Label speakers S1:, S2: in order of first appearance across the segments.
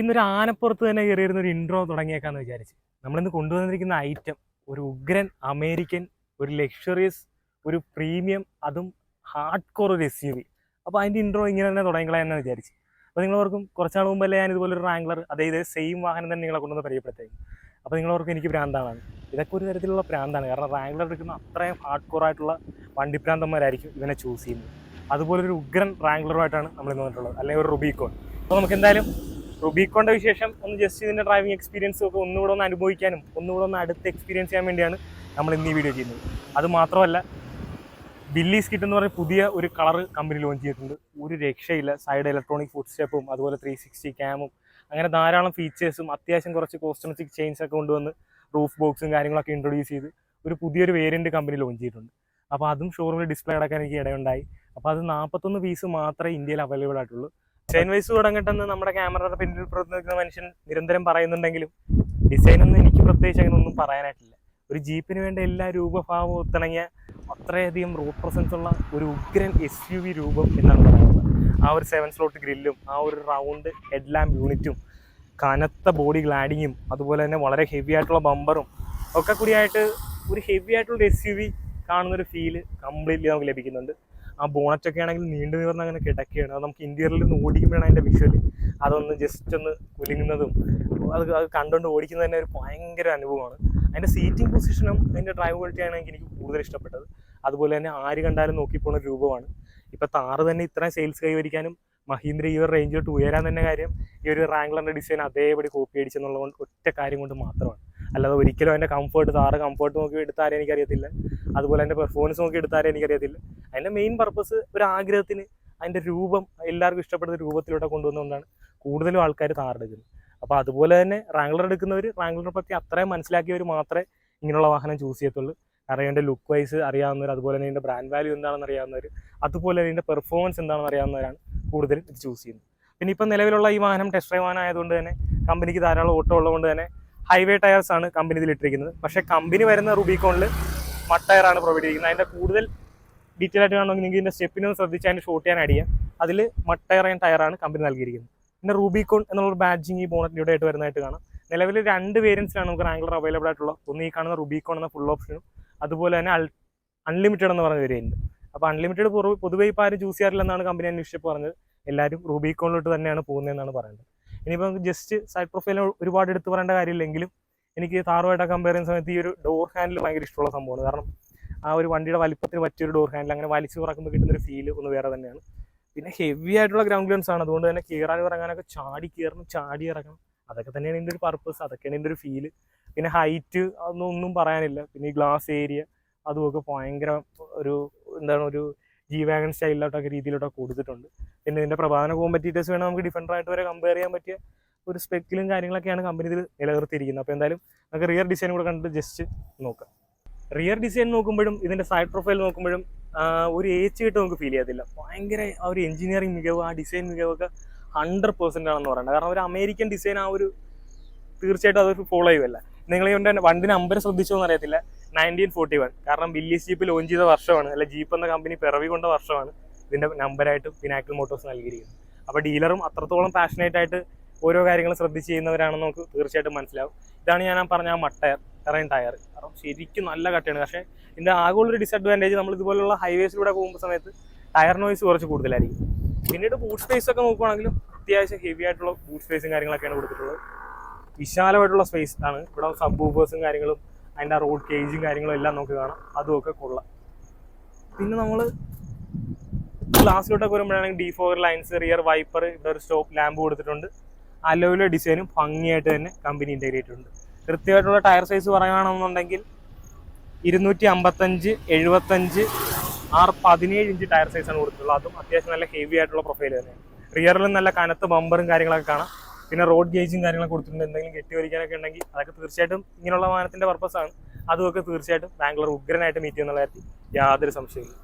S1: ഇന്നൊരു ആനപ്പുറത്ത് തന്നെ കയറിയിരുന്ന ഒരു ഇൻട്രോ തുടങ്ങിയേക്കാന്ന് വിചാരിച്ച്. നമ്മളിന്ന് കൊണ്ടുവന്നിരിക്കുന്ന ഐറ്റം ഒരു ഉഗ്രൻ അമേരിക്കൻ, ഒരു ലക്ഷറിയസ്, ഒരു പ്രീമിയം, അതും ഹാർഡ് കോർ ഒരു SUV. അപ്പോൾ അതിൻ്റെ ഇൻട്രോ ഇങ്ങനെ തന്നെ തുടങ്ങിക്കളയെന്ന് വിചാരിച്ച്. അപ്പോൾ നിങ്ങളോർക്കും കുറച്ചാൾ മുമ്പല്ലേ ഞാൻ ഇതുപോലൊരു റാംഗ്ലർ, അതായത് സെയിം വാഹനം തന്നെ നിങ്ങളെ കൊണ്ടുവന്ന് പരിചയപ്പെടുത്തേക്കും. അപ്പോൾ നിങ്ങളോർക്കും എനിക്ക് ഭ്രാന്താണ്. ഇതൊക്കെ ഒരു തരത്തിലുള്ള ഭ്രാന്താണ്. കാരണം റാംഗ്ലർ എടുക്കുന്ന അത്രയും ഹാർഡ് കോർ ആയിട്ടുള്ള വണ്ടിഭ്രാന്തന്മാരായിരിക്കും ഇവനെ ചൂസ് ചെയ്യുന്നത്. അതുപോലൊരു ഉഗ്രൻ റാംഗ്ലറുമായിട്ടാണ് നമ്മൾ ഇന്ന് വന്നിട്ടുള്ളത്, അല്ലെങ്കിൽ ഒരു റുബിക്കോൺ. അപ്പോൾ നമുക്ക് എന്തായാലും റുബിക്കോണിൻ്റെ വിശേഷം ഒന്ന് ജസ്റ്റ് ഇതിൻ്റെ ഡ്രൈവിംഗ് എക്സ്പീരിയൻസും ഒക്കെ ഒന്നുകൂടെ ഒന്ന് അനുഭവിക്കാനും ഒന്നുകൂടെ ഒന്ന് അടുത്ത് എക്സ്പീരിയൻസ് ചെയ്യാൻ വേണ്ടിയാണ് നമ്മൾ ഇന്ന് ഈ വീഡിയോ ചെയ്യുന്നത്. അത് മാത്രമല്ല, ബില്ലീസ് കിറ്റ് എന്ന് പറഞ്ഞ പുതിയ ഒരു കളർ കമ്പനി ലോഞ്ച് ചെയ്തിട്ടുണ്ട്. ഒരു രക്ഷയില്ല. സൈഡ് ഇലക്ട്രോണിക് ഫുഡ് സ്റ്റെപ്പും അതുപോലെ 360 ക്യാമും അങ്ങനെ ധാരാളം ഫീച്ചേഴ്സും അത്യാവശ്യം കുറച്ച് കോസ്റ്റമെറ്റിക് ചെയിൻസ് ഒക്കെ കൊണ്ടുവന്ന് റൂഫ് ബോക്സും കാര്യങ്ങളൊക്കെ ഇൻട്രൊഡ്യൂസ് ചെയ്ത് ഒരു പുതിയൊരു വേരിയൻറ്റ് കമ്പനി ലോഞ്ച് ചെയ്തിട്ടുണ്ട്. അപ്പോൾ അതും ഷോറൂമിൽ ഡിസ്പ്ലേ അടക്കാൻ എനിക്ക് ഇടയുണ്ടായി. അപ്പോൾ അത് 41 പീസ് മാത്രമേ ഇന്ത്യയിൽ അവൈലബിൾ ആയിട്ടുള്ളൂ. ഡിസൈൻ വൈസ് തുടങ്ങട്ടെന്ന് നമ്മുടെ ക്യാമറയുടെ പിന്നിൽ പ്രവർത്തിക്കുന്ന മനുഷ്യൻ നിരന്തരം പറയുന്നുണ്ടെങ്കിലും ഡിസൈനൊന്നും എനിക്ക് പ്രത്യേകിച്ച് അങ്ങനെ ഒന്നും പറയാനായിട്ടില്ല. ഒരു ജീപ്പിന് വേണ്ട എല്ലാ രൂപഭാവവും ഒത്തിണങ്ങിയ അത്രയധികം റോഡ് പ്രസൻസ് ഉള്ള ഒരു ഉഗ്രൻ SUV രൂപം എന്നാണ് പറയുന്നത്. ആ ഒരു 7 സ്ലോട്ട് ഗ്രില്ലും ആ ഒരു റൗണ്ട് ഹെഡ് ലാമ്പ് യൂണിറ്റും കനത്ത ബോഡി ഗ്ലാഡിങ്ങും അതുപോലെ തന്നെ വളരെ ഹെവി ആയിട്ടുള്ള ബമ്പറും ഒക്കെ കൂടിയായിട്ട് ഒരു ഹെവി ആയിട്ടുള്ള SUV കാണുന്നൊരു ഫീല് കംപ്ലീറ്റ്ലി നമുക്ക് ലഭിക്കുന്നുണ്ട്. ആ ബോണറ്റൊക്കെ ആണെങ്കിൽ നീണ്ടു നിവർന്ന് അങ്ങനെ കിടക്കുകയാണ്. അത് നമുക്ക് ഇന്റീരിയറിൽ നിന്ന് ഓടിക്കുമ്പോഴാണ് അതിൻ്റെ വിഷ്വല് അതൊന്ന് ജസ്റ്റ് ഒന്ന് കുലുങ്ങുന്നതും അത് കണ്ടുകൊണ്ട് ഓടിക്കുന്നത് തന്നെ ഒരു ഭയങ്കര അനുഭവമാണ്. അതിൻ്റെ സീറ്റിംഗ് പൊസിഷനും അതിൻ്റെ ഡ്രൈവ് ക്വാളിറ്റിയാണ് എനിക്ക് കൂടുതൽ ഇഷ്ടപ്പെട്ടത്. അതുപോലെ തന്നെ ആര് കണ്ടാലും നോക്കിപ്പോണ രൂപമാണ്. ഇപ്പോൾ താറ് തന്നെ ഇത്രയും സെയിൽസ് കൈവരിക്കാനും മഹീന്ദ്ര ഈ ഒരു റേഞ്ചിലോട്ട് ഉയരാൻ തന്നെ കാര്യം ഈ ഒരു റാംഗ്ലറിൻ്റെ ഡിസൈൻ അതേപടി കോപ്പി അടിച്ചെന്നുള്ളത് ഒറ്റ കാര്യം കൊണ്ട് മാത്രമാണ്. അല്ലാതെ ഒരിക്കലും അതിൻ്റെ താറ് കംഫർട്ട് നോക്കി എടുത്താലും എനിക്കറിയത്തില്ല, അതുപോലെ അതിൻ്റെ പെർഫോമൻസ് നോക്കി എടുത്താലും എനിക്കറിയത്തില്ല. അതിൻ്റെ മെയിൻ പർപ്പസ് ഒരു ആഗ്രഹത്തിന് അതിൻ്റെ രൂപം എല്ലാവർക്കും ഇഷ്ടപ്പെടുന്ന രൂപത്തിലൂടെ കൊണ്ടുവന്നുകൊണ്ടാണ് കൂടുതലും ആൾക്കാർ താറെടുക്കുന്നത്. അപ്പോൾ അതുപോലെ തന്നെ റാംഗ്ലർ എടുക്കുന്നവർ റാംഗ്ലറിനെ പറ്റി അത്രയും മനസ്സിലാക്കിയവർ മാത്രമേ ഇങ്ങനെയുള്ള വാഹനം ചൂസ് ചെയ്യത്തുള്ളൂ. കാരണം അതിൻ്റെ ലുക്ക് വൈസ് അറിയാവുന്നവർ, അതുപോലെ തന്നെ ഇതിൻ്റെ ബ്രാൻഡ് വാല്യൂ എന്താണെന്ന് അറിയാവുന്നവർ, അതുപോലെ ഇതിൻ്റെ പെർഫോമൻസ് എന്താണെന്ന് അറിയാവുന്നവരാണ് കൂടുതലും ഇത് ചൂസ് ചെയ്യുന്നത്. പിന്നെ ഇപ്പം നിലവിലുള്ള ഈ വാഹനം ടെസ്റ്റ് ഡ്രൈവ് വാഹനമായതുകൊണ്ട് തന്നെ കമ്പനിക്ക് ധാരാളം ഓട്ടോ ഉള്ളതുകൊണ്ട് തന്നെ ഹൈവേ ടയേഴ്സ് ആണ് കമ്പനി ഇതിൽ ഇട്ടിരിക്കുന്നത്. പക്ഷേ കമ്പനി വരുന്ന റുബിക്കോണിൽ മഡ് ടയറാണ് പ്രൊവൈഡ് ചെയ്യുന്നത്. അതിൻ്റെ കൂടുതൽ ഡീറ്റെയിൽ ആയിട്ട് കാണണമെങ്കിൽ നിങ്ങൾക്ക് ഇതിൻ്റെ സ്റ്റെപ്പിനൊന്ന് ശ്രദ്ധിച്ച് അതിൻ്റെ ഷോട്ട് ചെയ്യാൻ അടിയാം. അതിൽ മഡ് ടയറാണ് കമ്പനി നൽകിയിരിക്കുന്നത്. പിന്നെ റൂബിക്കോൺ എന്നുള്ളൊരു ബാഡ്ജിങ് ഈ ബോണറ്റിലൂടെ ആയിട്ട് വരുന്നതായിട്ട് കാണാം. നിലവിൽ 2 വേരിയൻസിലാണ് നമുക്ക് റാംഗ്ലർ അവൈലബിൾ ആയിട്ടുള്ളത്. ഒന്ന് ഈ കാണുന്ന റുബിക്കോൺ എന്ന ഫുൾ ഓപ്ഷനും അതുപോലെ തന്നെ അൺലിമിറ്റഡ് എന്ന് പറഞ്ഞ വേരിയൻറ്റ്. അപ്പോൾ അൺലിമിറ്റഡ് പൊതുവെ ഇപ്പോൾ ആരും ചൂസ് ചെയ്യാറില്ലെന്നാണ് കമ്പനി അന്വേഷിച്ചപ്പോൾ പറഞ്ഞത്. എല്ലാവരും റൂബിക്കോണിലോട്ട് തന്നെയാണ് പോകുന്നതെന്നാണ് പറയുന്നത്. ഇനിയിപ്പോൾ നമുക്ക് ജസ്റ്റ് സൈഡ് പ്രൊഫൈൽ ഒരുപാട് എടുത്ത് പറയേണ്ട കാര്യമില്ലെങ്കിലും എനിക്ക് താറുമായിട്ട് കമ്പയർ ചെയ്യുന്ന സമയത്ത് ഈ ഒരു ഡോർ ഹാൻഡിൽ ഭയങ്കര ഇഷ്ടമുള്ള സംഭവമാണ്. കാരണം ആ ഒരു വണ്ടിയുടെ വലിപ്പത്തിന് പറ്റിയൊരു ഡോർ ഹാൻഡിൽ അങ്ങനെ വലിച്ചു തുറക്കുമ്പോൾ കിട്ടുന്നൊരു ഫീല് ഒന്ന് വേറെ തന്നെയാണ്. പിന്നെ ഹെവി ആയിട്ടുള്ള ഗ്രൗണ്ട് ക്ലിയറൻസ് ആണ്. അതുകൊണ്ട് തന്നെ കയറാനും ഇറങ്ങാനൊക്കെ ചാടി കയറണം, ചാടി ഇറങ്ങണം. അതൊക്കെ തന്നെയാണ് ഇതിൻ്റെ ഒരു പർപ്പസ്, അതൊക്കെയാണ് ഇതിൻ്റെ ഒരു ഫീല്. പിന്നെ ഹൈറ്റ് അതൊന്നും പറയാനില്ല. പിന്നെ ഈ ഗ്ലാസ് ഏരിയ അതുമൊക്കെ ഭയങ്കര ഒരു G-Wagon സ്റ്റൈലിലോട്ടൊക്കെ രീതിയിലോട്ടൊക്കെ കൊടുത്തിട്ടുണ്ട്. പിന്നെ ഇതിൻ്റെ പ്രധാന കോമ്പറ്റീറ്റേഴ്സ് വേണം നമുക്ക് ഡിഫൻഡറായിട്ട് വരെ കമ്പയർ ചെയ്യാൻ പറ്റിയ ഒരു സ്പെക്കിലും കാര്യങ്ങളൊക്കെയാണ് കമ്പനി ഇതിൽ നിലനിർത്തിയിരിക്കുന്നത്. അപ്പോൾ എന്തായാലും നമുക്ക് റിയർ ഡിസൈൻ കൂടെ കണ്ടിട്ട് ജസ്റ്റ് നോക്കാം. റിയർ ഡിസൈൻ നോക്കുമ്പോഴും ഇതിൻ്റെ സൈഡ് പ്രൊഫൈൽ നോക്കുമ്പോഴും ഒരു ഏച്ച് കിട്ട് നമുക്ക് ഫീൽ ചെയ്യത്തില്ല. ഭയങ്കര ആ ഒരു എഞ്ചിനീയറിംഗ് മികവ്, ആ ഡിസൈൻ മികവൊക്കെ 100% ആണെന്ന് പറയുന്നത്. കാരണം ഒരു അമേരിക്കൻ ഡിസൈൻ ആ ഒരു തീർച്ചയായിട്ടും അതൊരു ഫോളോ ചെയ്യുമല്ല. നിങ്ങൾ ഇതിൻ്റെ വണ്ടി നമ്പർ ശ്രദ്ധിച്ചോ എന്നറിയത്തില്ല, 1941. കാരണം ബില്ലീസ് ജീപ്പ് ലോഞ്ച് ചെയ്ത വർഷമാണ്, അല്ല ജീപ്പ് എന്ന കമ്പനി പിറവി കൊണ്ട വർഷമാണ് ഇതിൻ്റെ നമ്പറായിട്ട് പിനാക്കിൾ മോട്ടോഴ്സ് നൽകിയിരിക്കുന്നത്. അപ്പോൾ ഡീലറും അത്രത്തോളം പാഷനേറ്റ് ആയിട്ട് ഓരോ കാര്യങ്ങളും ശ്രദ്ധിച്ച് ചെയ്യുന്നവരാണെന്ന് നമുക്ക് തീർച്ചയായിട്ടും മനസ്സിലാവും. ഇതാണ് ഞാൻ പറഞ്ഞ ആ മഡ് ടയർ. കാരണം ശരിക്കും നല്ല കട്ടയാണ്. പക്ഷേ ഇതിൻ്റെ ആകെയുള്ളൊരു ഡിസഡ്വാൻറ്റേജ് നമ്മൾ ഇതുപോലുള്ള ഹൈവേസിലൂടെ പോകുമ്പോൾ സമയത്ത് ടയർ നോയ്സ് കുറച്ച് കൂടുതലായിരിക്കും. പിന്നീട് ബൂട്ട് സ്പേസ് ഒക്കെ നോക്കുകയാണെങ്കിലും അത്യാവശ്യം ഹെവി ആയിട്ടുള്ള ബൂട്ട് സ്പേസും കാര്യങ്ങളൊക്കെയാണ് കൊടുത്തിട്ടുള്ളത്. വിശാലമായിട്ടുള്ള സ്പേസ് ആണ്. ഇവിടെ സബ് വൂഫേഴ്സും കാര്യങ്ങളും അതിൻ്റെ റോഡ് കേജും കാര്യങ്ങളും എല്ലാം നമുക്ക് കാണാം. അതുമൊക്കെ കൊള്ളാം. പിന്നെ നമ്മൾ ഗ്ലാസ്സിലോട്ടൊക്കെ വരുമ്പോഴാണെങ്കിൽ ഡിഫോഗർ ലൈൻസ്, റിയർ വൈപ്പർ, ഇവിടെ ഒരു സ്റ്റോപ്പ് ലാമ്പ് കൊടുത്തിട്ടുണ്ട്. അലോയിലെ ഡിസൈനും ഭംഗിയായിട്ട് തന്നെ കമ്പനി ഇൻറ്റഗ്രേറ്റ് ഉണ്ട്. കൃത്യമായിട്ടുള്ള ടയർ സൈസ് പറയുകയാണെന്നുണ്ടെങ്കിൽ 255, 75, 17 ഇഞ്ച് ടയർ സൈസാണ് കൊടുത്തിട്ടുള്ളത്. അതും അത്യാവശ്യം നല്ല ഹെവി ആയിട്ടുള്ള പ്രൊഫൈൽ തന്നെയാണ്. റിയറിലും നല്ല കനത്ത ബമ്പറും കാര്യങ്ങളൊക്കെ കാണാം. പിന്നെ റോഡ് ഗേജും കാര്യങ്ങളൊക്കെ കൊടുത്തിട്ടുണ്ട്. എന്തെങ്കിലും കെട്ടിവരിക്കാനൊക്കെ ഉണ്ടെങ്കിൽ അതൊക്കെ തീർച്ചയായിട്ടും ഇങ്ങനെയുള്ള വാഹനത്തിൻ്റെ പർപ്പസാണ്. അതുമൊക്കെ തീർച്ചയായിട്ടും റാംഗ്ലർ ഉഗ്രനായിട്ട് മീറ്റ് ചെയ്യുന്നുള്ള കാര്യത്തിൽ യാതൊരു സംശയമില്ല.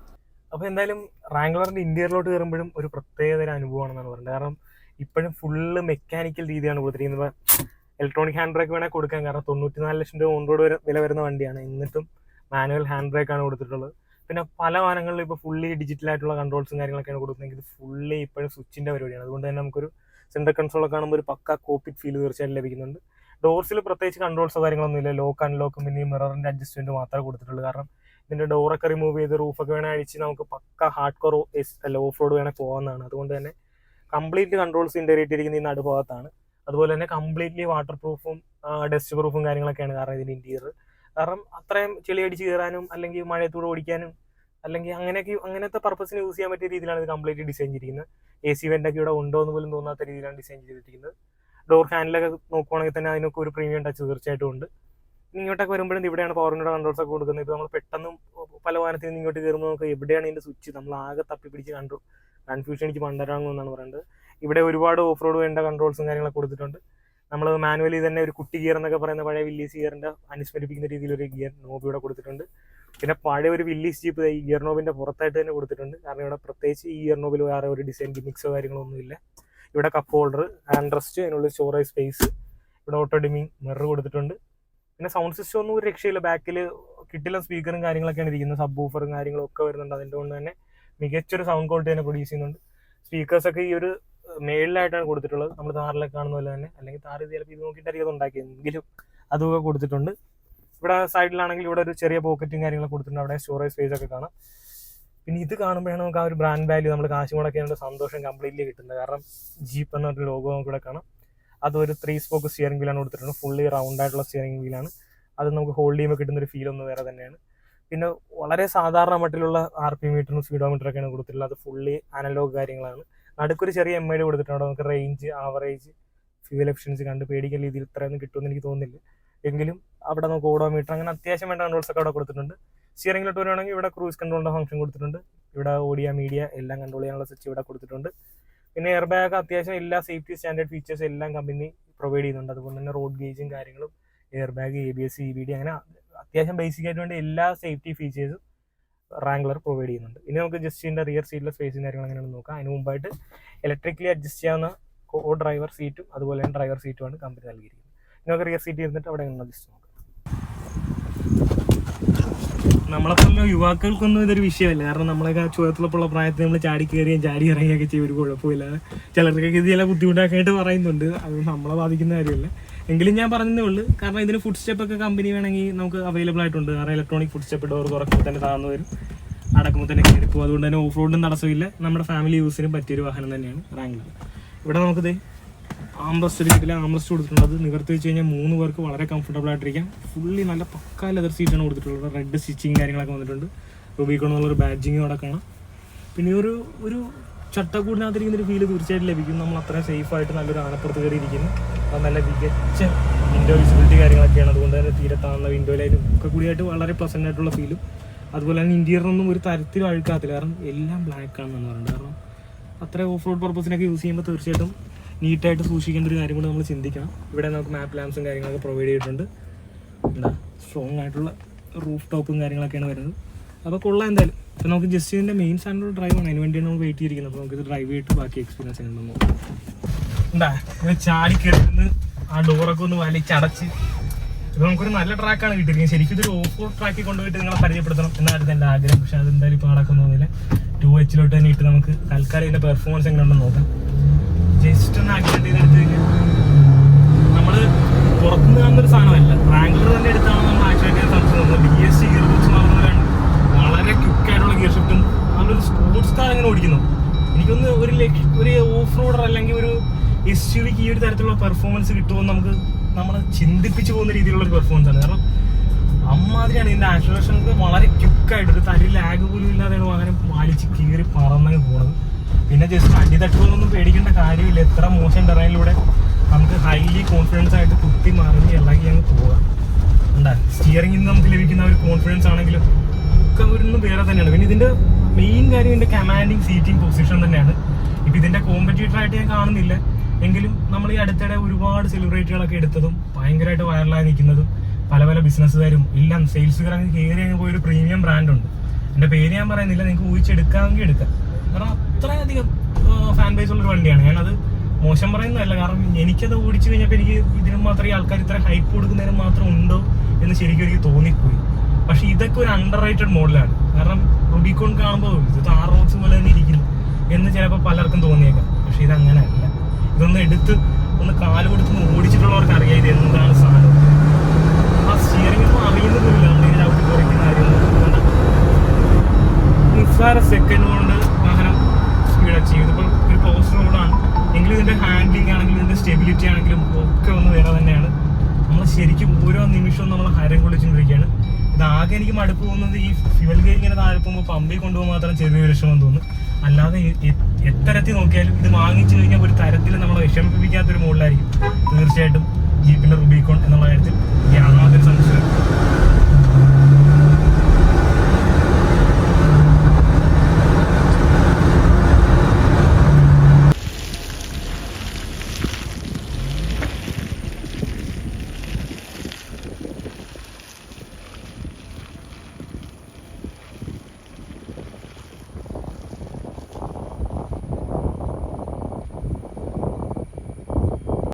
S1: അപ്പോൾ എന്തായാലും റാംഗ്ലറിൻ്റെ ഇന്റീരിയറിലോട്ട് കയറുമ്പോഴും ഒരു പ്രത്യേകതര അനുഭവമാണെന്നാണ് പറയുന്നത്. കാരണം ഇപ്പോഴും ഫുള്ള് മെക്കാനിക്കൽ രീതിയാണ് കൊടുത്തിരിക്കുന്നത്. ഇലക്ട്രോണിക് ഹാൻഡ് ബ്രേക്ക് വേണേൽ കൊടുക്കാൻ, കാരണം 94 ലക്ഷം രൂപ ഓൺ റോഡ് വില വരുന്ന വണ്ടിയാണ്. എന്നിട്ടും മാനുവൽ ഹാൻഡ് ബ്രേക്കാണ് കൊടുത്തിട്ടുള്ളത്. പിന്നെ പല വാഹനങ്ങളിലും ഇപ്പോൾ ഫുള്ളി ഡിജിറ്റലായിട്ടുള്ള കൺട്രോൾസും കാര്യങ്ങളൊക്കെയാണ് കൊടുക്കുന്നതെങ്കിൽ ഫുള്ളി ഇപ്പോഴും സ്വിച്ചിൻ്റെ പരിപാടിയാണ്. അതുകൊണ്ട് തന്നെ നമുക്കൊരു സെൻട്രൽ കൺസോളൊക്കെ കാണുമ്പോൾ ഒരു പക്ക കോപ്പിറ്റ് ഫീൽ തീർച്ചയായിട്ടും ലഭിക്കുന്നുണ്ട്. ഡോർസിൽ പ്രത്യേകിച്ച് കൺട്രോൾസോ കാര്യങ്ങളൊന്നുമില്ല. ലോക്ക് അൺലോക്കും പിന്നെ ഈ മിററിൻ്റെ അഡ്ജസ്റ്റ്മെൻറ്റ് മാത്രമേ കൊടുത്തിട്ടുള്ളൂ. കാരണം ഇതിൻ്റെ ഡോറൊക്കെ റിമൂവ് ചെയ്ത് റൂഫൊക്കെ വേണേൽ അഴിച്ച് നമുക്ക് പക്ക ഹാർഡ് കോർ ഓഫ് റോഡ് വേണേൽ പോകാവുന്നതാണ്. അതുകൊണ്ട് തന്നെ കംപ്ലീറ്റ് കൺട്രോൾസ് ഇൻ്റഗ്രേറ്റ് ചെയ്തിരിക്കുന്ന ഈ നടുഭാഗത്താണ്. അതുപോലെ തന്നെ കംപ്ലീറ്റ്ലി വാട്ടർ പ്രൂഫും ഡസ്റ്റ് പ്രൂഫും കാര്യങ്ങളൊക്കെയാണ് കാരണം ഇതിൻ്റെ ഇൻറ്റീരിയർ. കാരണം അത്രയും ചെളി അടിച്ച് കയറാനും അല്ലെങ്കിൽ മഴയത്തൂടെ ഓടിക്കാനും അല്ലെങ്കിൽ അങ്ങനത്തെ പർപ്പസിന് യൂസ് ചെയ്യാൻ പറ്റിയ രീതിയിലാണ് ഇത് കംപ്ലീറ്റ് ഡിസൈൻ ചെയ്തിരിക്കുന്നത്. AC വെൻ്റൊക്കെ ഇവിടെ ഉണ്ടോ എന്ന് പോലും തോന്നാത്ത രീതിയിലാണ് ഡിസൈൻ ചെയ്തിരിക്കുന്നത്. ഡോർ ഹാൻഡിലൊക്കെ നോക്കുവാണെങ്കിൽ തന്നെ അതിനൊക്കെ ഒരു പ്രീമിയം ടച്ച് തീർച്ചയായിട്ടും ഉണ്ട്. ഇങ്ങോട്ടൊക്കെ വരുമ്പോഴും ഇവിടെയാണ് പവർ വിൻഡോ കൺട്രോൾസ് ഒക്കെ കൊടുക്കുന്നത്. ഇപ്പോൾ നമ്മൾ പെട്ടെന്ന് പല വാഹനത്തിൽ നിന്ന് ഇങ്ങോട്ട് കയറുമ്പോൾ നമുക്ക് എവിടെയാണ് ഇതിൻ്റെ സ്വിച്ച് നമ്മൾ ആകെ തപ്പിപ്പിടിച്ച് കൺഫ്യൂഷൻ അടിച്ച് പണ്ടരാണെന്നാണ് പറയുന്നത്. ഇവിടെ ഒരുപാട് ഓഫ് റോഡ് വേണ്ട കൺട്രോൾസും കാര്യങ്ങളൊക്കെ കൊടുത്തിട്ടുണ്ട്. നമ്മൾ മാനുവലി തന്നെ ഒരു കുട്ടി ഗിയർ എന്നൊക്കെ പറയുന്ന പഴയ വില്ലീസ് ഗിയറിൻ്റെ അനുസ്മരിപ്പിക്കുന്ന രീതിയിൽ ഒരു ഗിയർ നോബ് ഇവിടെ കൊടുത്തിട്ടുണ്ട്. പിന്നെ പഴയ ഒരു വില്ലീസ് ജീപ്പ് ഈ ഗിയർ നോബിൻ്റെ പുറത്തായിട്ട് തന്നെ കൊടുത്തിട്ടുണ്ട്. കാരണം ഇവിടെ പ്രത്യേകിച്ച് ഈ ഗിയർ നോബിൽ വേറെ ഒരു ഡിസൈൻ ഗിമിക്സോ കാര്യങ്ങളൊന്നുമില്ല. ഇവിടെ കപ്പ് ഹോൾഡർ, ഹാൻഡ് റെസ്റ്റ്, അതിനുള്ള സ്റ്റോറേജ് സ്പേസ്, ഇവിടെ ഓട്ടോ ഡിമിങ് മിറർ കൊടുത്തിട്ടുണ്ട്. പിന്നെ സൗണ്ട് സിസ്റ്റം ഒന്നും ഒരു രക്ഷയില്ല. ബാക്കിൽ കിട്ടില്ല സ്പീക്കറും കാര്യങ്ങളൊക്കെയാണ് ഇരിക്കുന്നത്. സബ് വൂഫറും കാര്യങ്ങളും ഒക്കെ വരുന്നുണ്ട്. അതിൻ്റെ കൊണ്ട് തന്നെ മികച്ചൊരു സൗണ്ട് ക്വാളിറ്റി തന്നെ പ്രൊഡ്യൂസ് ചെയ്യുന്നുണ്ട്. സ്പീക്കേഴ്സൊക്കെ ഈ ഒരു മേളിലായിട്ടാണ് കൊടുത്തിട്ടുള്ളത്. നമ്മൾ താറിലൊക്കെ കാണുന്ന പോലെ തന്നെ. അല്ലെങ്കിൽ താറ് ചിലപ്പോൾ ഇത് നോക്കിയിട്ടായിരിക്കും അത് ഉണ്ടാക്കിയെങ്കിലും അതൊക്കെ കൊടുത്തിട്ടുണ്ട്. ഇവിടെ സൈഡിലാണെങ്കിൽ ഇവിടെ ഒരു ചെറിയ പോക്കറ്റും കാര്യങ്ങളൊക്കെ കൊടുത്തിട്ടുണ്ട്. അവിടെ സ്റ്റോറേജ് സ്പേസ് ഒക്കെ കാണാം. പിന്നെ ഇത് കാണുമ്പോഴാണ് നമുക്ക് ആ ഒരു ബ്രാൻഡ് വാല്യൂ നമ്മൾ കാശ് മുടക്കിയതിൻ്റെ സന്തോഷം കംപ്ലീറ്റ്ലി കിട്ടുന്നത്. കാരണം ജീപ്പ് എന്ന ഒരു ലോഗോ നമുക്ക് ഇവിടെ കാണാം. അതൊരു 3 സ്പോക്ക് സ്റ്റിയറിംഗ് വീലാണ് കൊടുത്തിട്ടുണ്ട്. ഫുള്ളി റൗണ്ട് ആയിട്ടുള്ള സ്റ്റിയറിംഗ് വീലാണ്. അത് നമുക്ക് ഹോൾഡ് ചെയ്യുമ്പോൾ കിട്ടുന്നൊരു ഫീൽ ഒന്ന് വേറെ തന്നെയാണ്. പിന്നെ വളരെ സാധാരണ മട്ടിലുള്ള RPM മീറ്ററും സ്പീഡോമീറ്ററൊക്കെയാണ് കൊടുത്തിട്ടുള്ളത്. അത് ഫുള്ളി അനലോഗ് കാര്യങ്ങളാണ്. നടുക്കൊരു ചെറിയ MID കൊടുത്തിട്ടുണ്ട്. നമുക്ക് റേഞ്ച്, ആവറേജ്, ഫ്യൂവൽ എഫിഷ്യൻസി കണ്ട് പേടിക്കുന്ന രീതിയിൽ ഇത്രയൊന്നും കിട്ടുമെന്ന് എനിക്ക് തോന്നുന്നില്ല. എങ്കിലും അവിടെ നമുക്ക് ഓഡോമീറ്റർ അങ്ങനെ അത്യാവശ്യം വേണ്ട കൺട്രോൾസ് ഒക്കെ അവിടെ കൊടുത്തിട്ടുണ്ട്. സ്റ്റിയറിംഗിലോട്ട് വരുവാണെങ്കിൽ ഇവിടെ ക്രൂസ് കൺട്രോളിൻ്റെ ഫംഗ്ഷൻ കൊടുത്തിട്ടുണ്ട്. ഇവിടെ ഓഡിയോ, മീഡിയ എല്ലാം കൺട്രോൾ ചെയ്യാനുള്ള സ്വിച്ച് ഇവിടെ കൊടുത്തിട്ടുണ്ട്. പിന്നെ എയർ ബാഗ് അത്യാവശ്യം എല്ലാ സേഫ്റ്റി സ്റ്റാൻഡേർഡ് ഫീച്ചേഴ്സ് എല്ലാം കമ്പനി പ്രൊവൈഡ് ചെയ്യുന്നുണ്ട്. അതുപോലെ തന്നെ റോഡ് ഗേജും കാര്യങ്ങളും, എയർ ബാഗ്, ABS, EBD അങ്ങനെ അത്യാവശ്യം ബേസിക് ആയിട്ട് വേണ്ട എല്ലാ സേഫ്റ്റി ഫീച്ചേഴ്സും റാംഗ്ലർ പ്രൊവൈഡ് ചെയ്യുന്നുണ്ട്. ഇനി നമുക്ക് ജസ്റ്റ് ഇതിൻ്റെ റിയർ സീറ്റിലെ സ്പേസും കാര്യങ്ങളും എങ്ങനെയാണെന്ന് നോക്കാം. അതിന് മുമ്പായിട്ട് ഇലക്ട്രിക്കലി അഡ്ജസ്റ്റ് ചെയ്യാവുന്ന കോ ഡ്രൈവർ സീറ്റും അതുപോലെ തന്നെ ഡ്രൈവർ സീറ്റുമാണ് കമ്പനി നൽകിയിരിക്കുന്നത്. ഇനി നമുക്ക് റിയർ സീറ്റ് ഇരുന്നിട്ട് അവിടെ എങ്ങനെ ജസ്റ്റ് നോക്കാം. നമ്മളെപ്പോലുള്ള യുവാക്കൾക്കൊന്നും ഇതൊരു വിഷയമല്ല. കാരണം നമ്മളൊക്കെ ചുവത്തുള്ള പ്രായത്തിൽ നമ്മൾ ചാടി കയറിയും ചാടി ഇറങ്ങിയൊക്കെ ചെയ്യും, ഒരു കുഴപ്പമില്ല. ചിലർക്കൊക്കെ ഇത് ചില ബുദ്ധിമുട്ടൊക്കെയായിട്ട് പറയുന്നുണ്ട്. അത് നമ്മളെ ബാധിക്കുന്ന കാര്യമല്ല. എങ്കിലും ഞാൻ പറഞ്ഞതേ ഉള്ളൂ. കാരണം ഇതിന് ഫുഡ് സ്റ്റെപ്പൊക്കെ കമ്പനി വേണമെങ്കിൽ നമുക്ക് അവൈലബിൾ ആയിട്ടുണ്ട്. കാരണം ഇലക്ട്രോണിക് ഫുഡ് സ്റ്റെപ്പ് ഡോർ തുറക്കുമ്പോൾ തന്നെ താഴ്ന്നു വരും, അടക്കുമ്പോൾ തന്നെ കയറിപ്പോൾ. അതുകൊണ്ട് തന്നെ ഓഫ് റോഡിനും തടസ്സമില്ല. നമ്മുടെ ഫാമിലി യൂസിനും പറ്റിയൊരു വാഹനം തന്നെയാണ് റാംഗ്ലർ. ഇവിടെ നമുക്കിത് ആംറസ്റ്റ് കിട്ടില്ല. ആംറസ്റ്റ് കൊടുത്തിട്ടുണ്ട്. അത് നിവർത്തി വെച്ച് കഴിഞ്ഞാൽ 3 പേർക്ക് വളരെ കംഫർട്ടബിൾ ആയിട്ടിരിക്കാം. ഫുള്ളി നല്ല പക്ക ലെതർ സീറ്റാണ് കൊടുത്തിട്ടുള്ളത്. റെഡ് സ്റ്റിച്ചിങ് കാര്യങ്ങളൊക്കെ വന്നിട്ടുണ്ട്. റൂബിക്കോൺ എന്നുള്ളൊരു ബാഡ്ജിങ്ങും അവിടെ കാണാം. പിന്നെ ഒരു ചട്ടക്കൂടിനകത്തിരിക്കുന്നൊരു ഫീല് തീർച്ചയായിട്ടും ലഭിക്കും. നമ്മൾ അത്രയും സേഫായിട്ട് നല്ലൊരു ആനപ്പുറത്ത് കയറി ഇരിക്കുന്നു. അത് നല്ല മികച്ച വിൻഡോ വിസിബിലിറ്റി കാര്യങ്ങളൊക്കെയാണ്. അതുകൊണ്ട് തന്നെ തീരെ താഴ്ന്ന വിൻഡോയിലായാലും ഒക്കെ കൂടിയായിട്ട് വളരെ പ്ലസൻ്റ് ആയിട്ടുള്ള ഫീലും. അതുപോലെ തന്നെ ഇൻറ്റീരിയറൊന്നും ഒരു തരത്തിലും അഴുക്കാത്തില്ല. കാരണം എല്ലാം ബ്ലാക്ക് ആണെന്ന് പറയുന്നത്. കാരണം അത്ര ഓഫ് റോഡ് പർപ്പസിനൊക്കെ യൂസ് ചെയ്യുമ്പോൾ തീർച്ചയായിട്ടും നീറ്റായിട്ട് സൂക്ഷിക്കേണ്ട ഒരു കാര്യം കൂടെ നമ്മൾ ചിന്തിക്കണം. ഇവിടെ നമുക്ക് മാപ്പ് ലാംപ്സും കാര്യങ്ങളൊക്കെ പ്രൊവൈഡ് ചെയ്തിട്ടുണ്ട്. എന്താ സ്ട്രോങ് ആയിട്ടുള്ള റൂഫ് ടോപ്പും കാര്യങ്ങളൊക്കെയാണ് വരുന്നത്. അപ്പോൾ കൊള്ളാം എന്തായാലും. അപ്പോൾ നമുക്ക് ജസ്റ്റ് ഇതിൻ്റെ മെയിൻ സാധനമുള്ള ഡ്രൈവാണ്. അതിന് വേണ്ടിയാണ് നമ്മൾ വെയിറ്റ് ചെയ്തിരിക്കുന്നത്. അപ്പോൾ നമുക്കിത് ഡ്രൈവ് ചെയ്തിട്ട് ബാക്കി എക്സ്പീരിയൻസ് എങ്ങനെ നോക്കാം. എന്താ ചാടി കയറുന്നത് ആ ഡോറൊക്കെ ഒന്ന് വലിച്ചടച്ച് ഇപ്പോൾ നമുക്കൊരു നല്ല ട്രാക്കാണ് കിട്ടിയിരിക്കുന്നത്. ശരിക്കും ഇതൊരു ഓഫ് റോഡ് ട്രാക്കിൽ കൊണ്ടുപോയിട്ട് നിങ്ങളെ പരിചയപ്പെടുത്തണം എന്നായിരുന്നു എൻ്റെ ആഗ്രഹം. പക്ഷേ അതെന്തായാലും ഇപ്പോൾ നടക്കുന്നൊന്നുമില്ല. 2Hലോട്ട് തന്നെ ഇട്ട് നമുക്ക് തൽക്കാലം ഇതിൻ്റെ പെർഫോമൻസ് എങ്ങനെയുണ്ടെന്ന് നോക്കാം. ജസ്റ്റ് ഒന്ന് ആക്സിഡൻറ്റ് ചെയ്തെടുത്ത് കഴിഞ്ഞാൽ നമ്മൾ പുറത്തുനിന്ന് കാണുന്നൊരു സാധനമല്ല. റാംഗ്ലർ തന്നെ എടുത്താണ് നമ്മൾ ആക്സിഡൻറ്റ് ചെയ്ത സംശയം. BSC ഗിയർ ബോക്സ് മാറുന്നവരാണ്. വളരെ ക്വിക്കായിട്ടുള്ള ഗിയർ ഷിഫ്റ്റും നമ്മളൊരു സ്പോർട്സ് കാർ എങ്ങനെ ഓടിക്കുന്നു. എനിക്കൊന്ന് ഒരു ഓഫ് റോഡർ അല്ലെങ്കിൽ ഒരു SUVക്ക് ഈ ഒരു തരത്തിലുള്ള പെർഫോമൻസ് കിട്ടുമെന്ന് നമ്മളെ ചിന്തിപ്പിച്ച് പോകുന്ന രീതിയിലുള്ള ഒരു പെർഫോമൻസ് ആണ്. കാരണം അമ്മാതിരിയാണ് ഇതിൻ്റെ ആക്സിലറേഷനൊക്കെ വളരെ ക്വിക്കായിട്ട് ഒരു തരി ലാഗ് പോലും ഇല്ലാതെയാണ് വാഹനം വലിച്ച് കീറി പറന്നങ്ങ് പോകുന്നത്. പിന്നെ ജസ്റ്റ് അടി തട്ടുമെന്നൊന്നും പേടിക്കേണ്ട കാര്യമില്ല. എത്ര മോശം ടെറൈനിലൂടെ നമുക്ക് ഹൈലി കോൺഫിഡൻസ് ആയിട്ട് കുത്തി മറിഞ്ഞ് ഇളകി അങ്ങ് പോകാം. ഉണ്ടാ സ്റ്റിയറിംഗിൽ നിന്ന് നമുക്ക് ലഭിക്കുന്ന ഒരു കോൺഫിഡൻസ് ആണെങ്കിലും ഒക്കെ ഒന്നും വേറെ തന്നെയാണ്. പിന്നെ ഇതിൻ്റെ മെയിൻ കാര്യം ഇതിൻ്റെ കമാൻഡിങ് സീറ്റിംഗ് പൊസിഷൻ തന്നെയാണ്. ഇപ്പം ഇതിൻ്റെ കോമ്പറ്റീറ്ററായിട്ട് ഞാൻ കാണുന്നില്ല. എങ്കിലും നമ്മൾ ഈ അടുത്തിടെ ഒരുപാട് സെലിബ്രിറ്റികളൊക്കെ എടുത്തതും ഭയങ്കരമായിട്ട് വൈറലായി നിൽക്കുന്നതും പല ബിസിനസ്സുകാരും എല്ലാം സെയിൽസുകാർ അങ്ങ് കയറി അങ്ങ് പോയൊരു പ്രീമിയം ബ്രാൻഡുണ്ട്. എൻ്റെ പേര് ഞാൻ പറയുന്നില്ല, നിങ്ങൾക്ക് ഊഹിച്ചെടുക്കാമെങ്കിൽ എടുക്കാം. കാരണം അത്രയധികം ഫാൻ ബേസ് ഉള്ളൊരു വണ്ടിയാണ്. ഞാനത് മോശം പറയുന്നതല്ല. കാരണം എനിക്കത് ഓടിച്ചു കഴിഞ്ഞപ്പോൾ എനിക്ക് ഇതിനും മാത്രം ഈ ആൾക്കാർ ഇത്ര ഹൈപ്പ് കൊടുക്കുന്നതിനും മാത്രം ഉണ്ടോ എന്ന് ശരിക്കും എനിക്ക് തോന്നിപ്പോയി. പക്ഷെ ഇതൊക്കെ ഒരു അണ്ടർ റേറ്റഡ് മോഡലാണ്. കാരണം റുബിക്കോൺ കാണുമ്പോൾ ഇത് താർ റോക്സ് പോലെ തന്നെ ഇരിക്കുന്നു എന്ന് ചിലപ്പോൾ പലർക്കും തോന്നിയേക്കാം. പക്ഷെ ഇതങ്ങനെയല്ല. ഇതൊന്ന് എടുത്ത് ഒന്ന് കാല് കൊടുത്ത് ഓടിച്ചിട്ടുള്ളവർക്ക് അറിയാം ഇത് എന്താണ് സാധനം. ആ സ്റ്റിയറിംഗ് ഒന്നും അറിയുന്നതുമില്ല നമ്മളിങ്ങനെ ഔട്ട് കുറയ്ക്കുന്ന കാര്യമൊന്നും. നിസ്സാര സെക്കൻഡ് കൊണ്ട് വാഹനം സ്പീഡ് അച്ചീവ് ചെയ്തു. ഇപ്പോൾ ഒരു ക്ലോസ് റോഡാണ് എങ്കിലും ഇതിൻ്റെ ഹാൻഡ്ലിംഗ് ആണെങ്കിലും ഇതിൻ്റെ സ്റ്റെബിലിറ്റി ആണെങ്കിലും ഒക്കെ ഒന്ന് വേറെ തന്നെയാണ്. നമ്മൾ ശരിക്കും ഓരോ നിമിഷവും നമ്മൾ ഹരം കൊള്ളിച്ചുകൊണ്ടിരിക്കുകയാണ്. ഇതാകെ എനിക്ക് മടുപ്പ് തോന്നുന്നത് ഈ ഫ്യുവൽ ഗേജ് ഇങ്ങനെ താഴെ പോകുമ്പോൾ പമ്പിൽ കൊണ്ടുപോകാൻ മാത്രം ചെറിയൊരു വിഷമം തോന്നുന്നു. അല്ലാതെ എത്തരത്തിൽ നോക്കിയാലും ഇത് വാങ്ങിച്ചു കഴിഞ്ഞാൽ ഒരു തരത്തിൽ നമ്മളെ വിഷമിപ്പിക്കാത്തൊരു മോഡലായിരിക്കും തീർച്ചയായിട്ടും ജീപ്പിൻ്റെ റുബിക്കോൺ എന്നുള്ള കാര്യത്തിൽ യാതൊരു സംശയവും.